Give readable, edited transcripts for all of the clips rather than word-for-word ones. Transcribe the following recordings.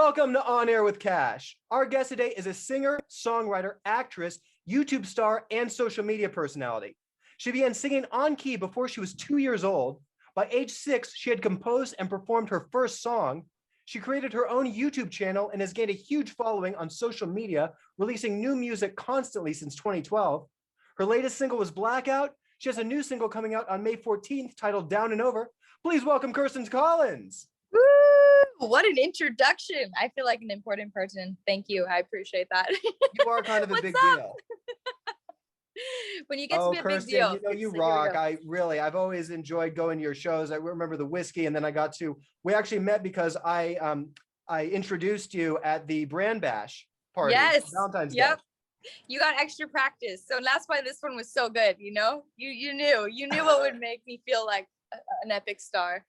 Welcome to On Air with Kash. Our guest today is a singer, songwriter, actress, YouTube star, and social media personality. She began singing on key before she was 2 years old. By age 6, she had composed and performed her first song. She created her own YouTube channel and has gained a huge following on social media, releasing new music constantly since 2012. Her latest single was Blackout. She has a new single coming out on May 14th titled Down and Over. Please welcome Kirsten Collins. Woo! What an introduction. I feel like an important person. Thank you. I appreciate that. You are kind of a big deal. When you get to be a Kirsten, big deal. you know, you rock. I've always enjoyed going to your shows. I remember the whiskey, and then we actually met because I introduced you at the Brand Bash party. Yes. Valentine's Day. Yep. You got extra practice. So that's why this one was so good. You know, you knew what would make me feel like an epic star.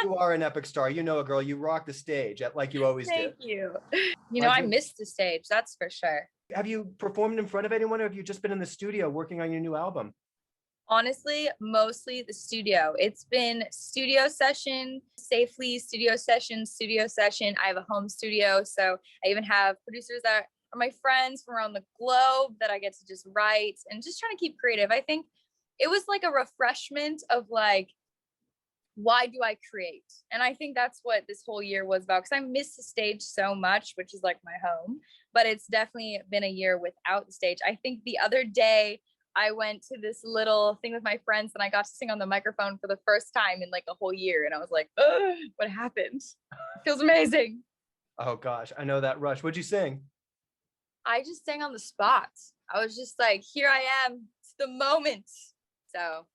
You are an epic star. You know, a girl, you rock the stage like you always do. Thank you. You know, I missed the stage. That's for sure. Have you performed in front of anyone, or have you just been in the studio working on your new album? Honestly, mostly the studio. It's been studio session, safely studio session. I have a home studio. So I even have producers that are my friends from around the globe that I get to just write and just trying to keep creative. I think it was like a refreshment of like, why do I create? And I think that's what this whole year was about, because I miss the stage so much, which is like my home, but it's definitely been a year without the stage. I think the other day I went to this little thing with my friends and I got to sing on the microphone for the first time in like a whole year. And I was like, oh, what happened? It feels amazing. Oh gosh, I know that rush. What'd you sing? I just sang on the spot. I was just like, here I am. It's the moment. So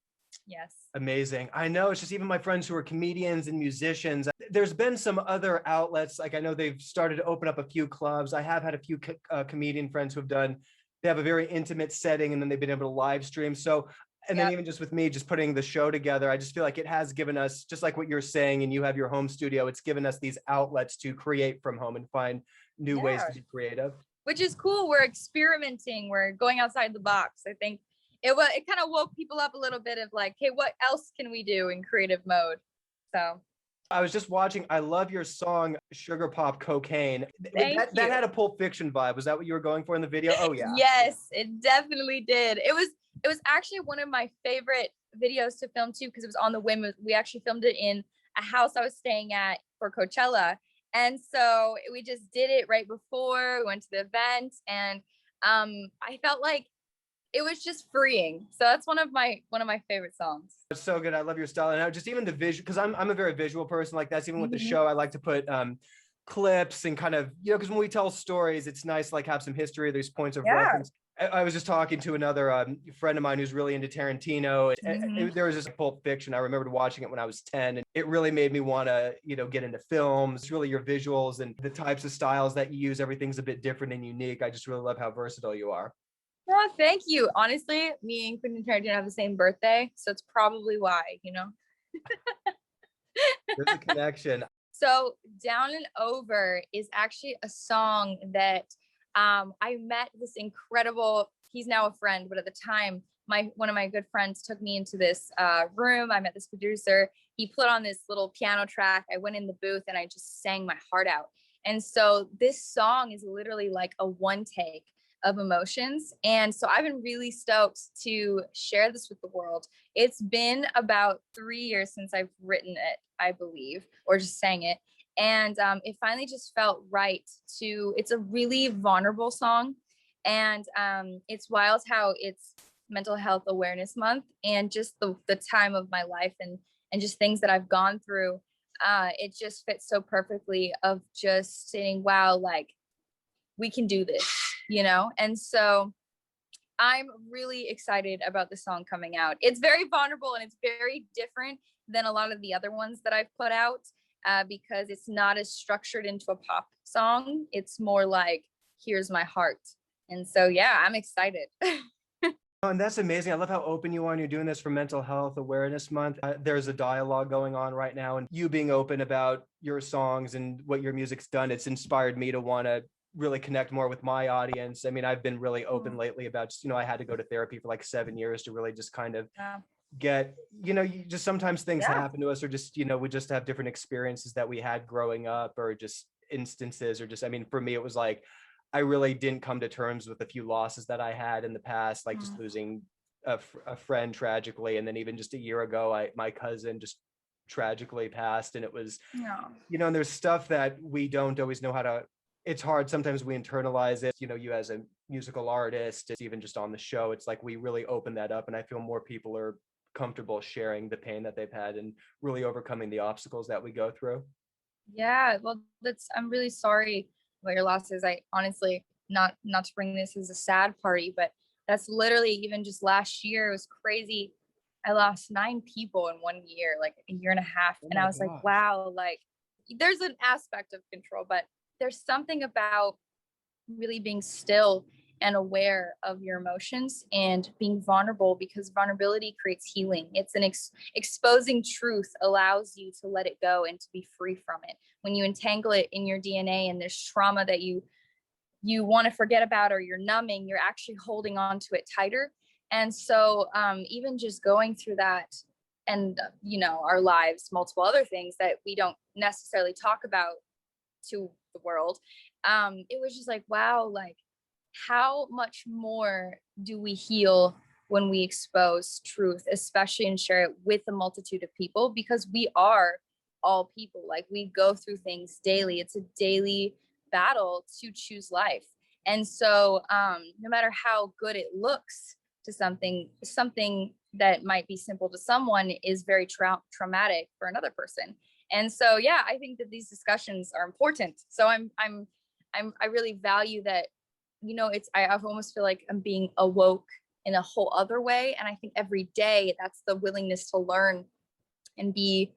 yes. Amazing. I know, it's just even my friends who are comedians and musicians, there's been some other outlets. Like I know they've started to open up a few clubs. I have had a few comedian friends who they have a very intimate setting and then they've been able to live stream. So, and then even just with me, just putting the show together, I just feel like it has given us, just like what you're saying, and you have your home studio, it's given us these outlets to create from home and find new ways to be creative. Which is cool. We're experimenting. We're going outside the box. I think it kind of woke people up a little bit of like, hey, what else can we do in creative mode? So I was just watching, I love your song Sugar Pop Cocaine. That had a Pulp Fiction vibe. Was that what you were going for in the video? Oh yeah. Yes, it definitely did. It was actually one of my favorite videos to film too, because it was on the whim. We actually filmed it in a house I was staying at for Coachella. And so we just did it right before we went to the event. And I felt like it was just freeing. So that's one of my favorite songs. It's so good. I love your style. And just even the visual, because I'm a very visual person. Like that's even with the show, I like to put clips and kind of, you know, because when we tell stories, it's nice to like have some history. There's points of reference. I was just talking to another friend of mine who's really into Tarantino. And there was this Pulp Fiction. I remembered watching it when I was 10, and it really made me want to, you know, get into films. It's really your visuals and the types of styles that you use. Everything's a bit different and unique. I just really love how versatile you are. Oh, thank you. Honestly, me and Quentin Tarantino have the same birthday, so it's probably why, you know. There's a connection. So Down and Over is actually a song that I met this incredible, he's now a friend, but at the time, one of my good friends took me into this room. I met this producer. He put on this little piano track. I went in the booth and I just sang my heart out. And so this song is literally like a one take of emotions. And so I've been really stoked to share this with the world. It's been about 3 years since I've written it, I believe, or just sang it. And it finally just felt right it's a really vulnerable song. And it's wild how it's Mental Health Awareness Month and just the time of my life and just things that I've gone through. It just fits so perfectly of just saying, wow, like we can do this, you know? And so I'm really excited about the song coming out. It's very vulnerable and it's very different than a lot of the other ones that I've put out because it's not as structured into a pop song. It's more like, here's my heart. And so, yeah, I'm excited. Oh, and that's amazing. I love how open you are and you're doing this for Mental Health Awareness Month. There's a dialogue going on right now, and you being open about your songs and what your music's done, it's inspired me to want to really connect more with my audience. I mean, I've been really open lately about just, you know, I had to go to therapy for like 7 years to really just kind of get, you know, you just sometimes things happen to us, or just, you know, we just have different experiences that we had growing up, or just instances, or just, I mean, for me, it was like, I really didn't come to terms with a few losses that I had in the past, like just losing a friend tragically. And then even just a year ago, my cousin just tragically passed. And it was, No. and there's stuff that we don't always know how to, it's hard. Sometimes we internalize it, you as a musical artist, it's even just on the show, it's like we really open that up. And I feel more people are comfortable sharing the pain that they've had and really overcoming the obstacles that we go through. Yeah, well, I'm really sorry about your losses. I honestly, not to bring this as a sad party, but that's literally, even just last year, it was crazy. I lost 9 people in 1 year, like a year and a half. Oh and I was gosh. like, wow, like there's an aspect of control, but there's something about really being still and aware of your emotions and being vulnerable, because vulnerability creates healing. It's an exposing truth allows you to let it go and to be free from it. When you entangle it in your DNA and there's trauma that you want to forget about, or you're numbing, you're actually holding on to it tighter. And so even just going through that, and our lives, multiple other things that we don't necessarily talk about to the world, it was just like, wow, like how much more do we heal when we expose truth, especially, and share it with a multitude of people, because we are all people. Like, we go through things daily. It's a daily battle to choose life. And so no matter how good it looks to something that might be simple to someone is very traumatic for another person. And so, yeah, I think that these discussions are important. So I really value that. I almost feel like I'm being awoke in a whole other way. And I think every day that's the willingness to learn and be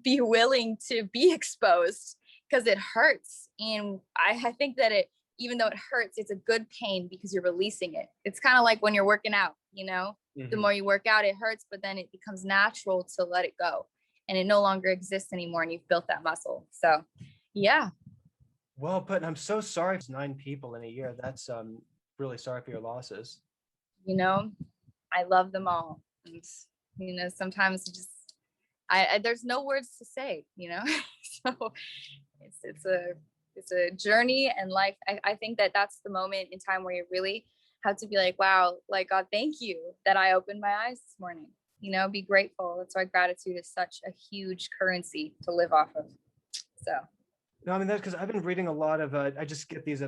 willing to be exposed, because it hurts. And I think that even though it hurts, it's a good pain because you're releasing it. It's kind of like when you're working out, the more you work out, it hurts, but then it becomes natural to let it go and it no longer exists anymore. And you've built that muscle. So yeah. Well put. And I'm so sorry. It's 9 people in a year. That's really sorry for your losses. I love them all. And, sometimes just, there's no words to say, so it's a journey and life. I think that that's the moment in time where you really have to be like, wow, like, God, thank you that I opened my eyes this morning, be grateful. That's why gratitude is such a huge currency to live off of. So. No, I mean, that's because I've been reading a lot of, I just get these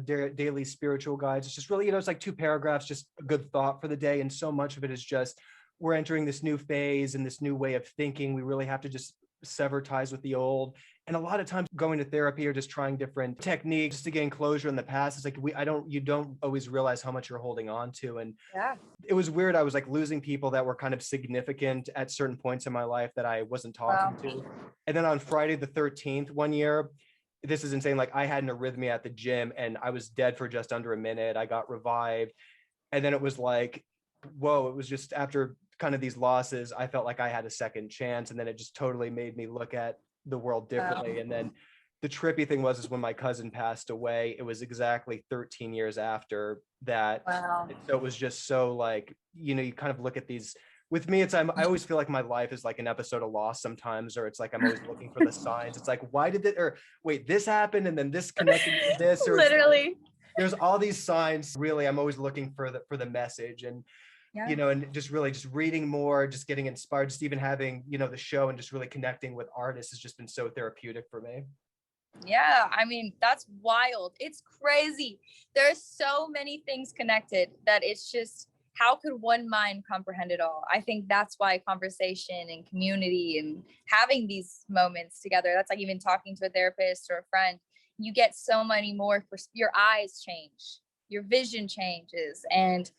daily spiritual guides. It's just really, it's like 2 paragraphs, just a good thought for the day. And so much of it is just, we're entering this new phase and this new way of thinking. We really have to just sever ties with the old. And a lot of times going to therapy or just trying different techniques just to gain closure in the past, it's like, you don't always realize how much you're holding on to. And yeah, it was weird. I was like losing people that were kind of significant at certain points in my life that I wasn't talking to. And then on Friday the 13th, one year, this is insane. Like, I had an arrhythmia at the gym and I was dead for just under a minute. I got revived. And then it was like, whoa, it was just after kind of these losses, I felt like I had a second chance. And then it just totally made me look at the world differently. And then the trippy thing is when my cousin passed away, it was exactly 13 years after that. Wow. So it was just so like, you kind of look at these. With me, I always feel like my life is like an episode of Lost sometimes, or it's like I'm always looking for the signs. It's like, why did it, or wait, this happened and then this connected to this, or literally. There's all these signs. Really, I'm always looking for the message. And and just really just reading more, just getting inspired, just even having, the show and just really connecting with artists has just been so therapeutic for me. Yeah, I mean, that's wild. It's crazy. There's so many things connected that it's just, how could one mind comprehend it all? I think that's why conversation and community and having these moments together, that's like even talking to a therapist or a friend, you get so many more, your eyes change, your vision changes. And,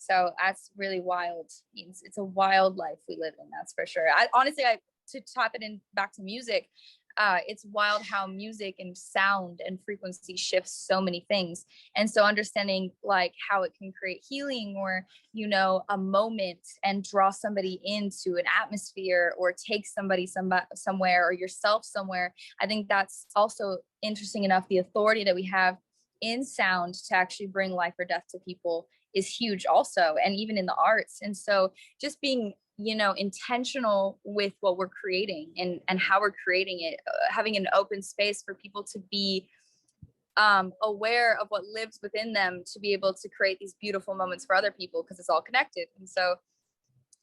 so that's really wild. It's a wild life we live in, that's for sure. To top it in back to music, it's wild how music and sound and frequency shifts so many things. And so understanding like how it can create healing or, a moment and draw somebody into an atmosphere or take somebody somewhere or yourself somewhere. I think that's also interesting enough. The authority that we have in sound to actually bring life or death to people is huge also. And even in the arts. And so just being intentional with what we're creating and how we're creating it, having an open space for people to be aware of what lives within them, to be able to create these beautiful moments for other people, because it's all connected. And so,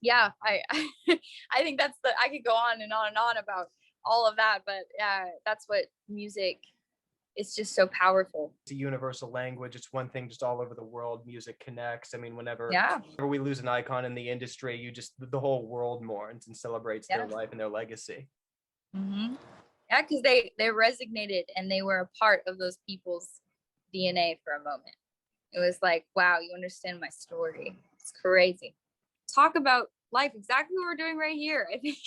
yeah, I I think I could go on and on and on about all of that, but that's what music is, just so powerful. It's a universal language. It's one thing just all over the world. Music connects. I mean, whenever we lose an icon in the industry, the whole world mourns and celebrates their life and their legacy. Mm-hmm. Yeah, because they resonated and they were a part of those people's DNA for a moment. It was like, wow, you understand my story. It's crazy. Talk about life, exactly what we're doing right here. I think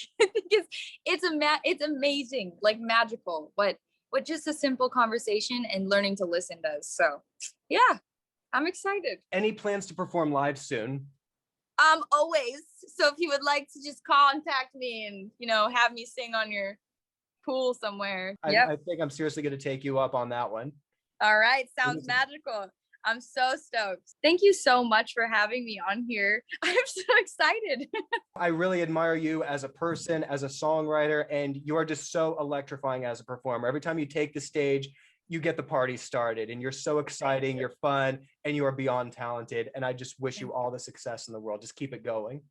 it's amazing, like magical. What just a simple conversation and learning to listen does. So, yeah, I'm excited. Any plans to perform live soon? Always. So if you would like to just contact me and have me sing on your pool somewhere. I think I'm seriously going to take you up on that one. All right. Sounds magical. I'm so stoked. Thank you so much for having me on here. I'm so excited. I really admire you as a person, as a songwriter, and you are just so electrifying as a performer. Every time you take the stage, you get the party started, and you're so exciting, you're fun, and you are beyond talented. And I just wish you all the success in the world. Just keep it going.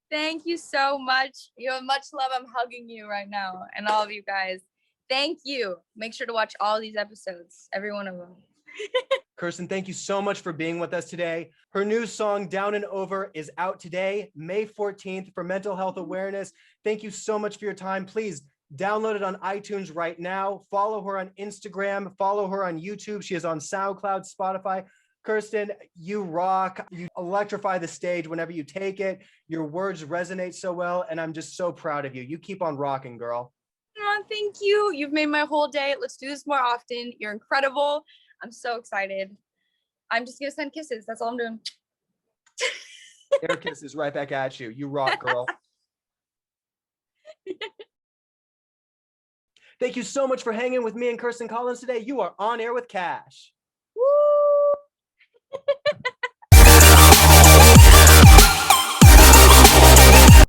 Thank you so much. You have much love. I'm hugging you right now, and all of you guys. Thank you. Make sure to watch all these episodes, every one of them. Kirsten, thank you so much for being with us today. Her new song, Down and Over, is out today, May 14th, for mental health awareness. Thank you so much for your time. Please download it on iTunes right now. Follow her on Instagram. Follow her on YouTube. She is on SoundCloud, Spotify. Kirsten, you rock. You electrify the stage whenever you take it. Your words resonate so well, and I'm just so proud of you. You keep on rocking, girl. Oh, thank you. You've made my whole day. Let's do this more often. You're incredible. I'm so excited. I'm just going to send kisses. That's all I'm doing. Air kisses right back at you. You rock, girl. Thank you so much for hanging with me and Kirsten Collins today. You are on air with Kash.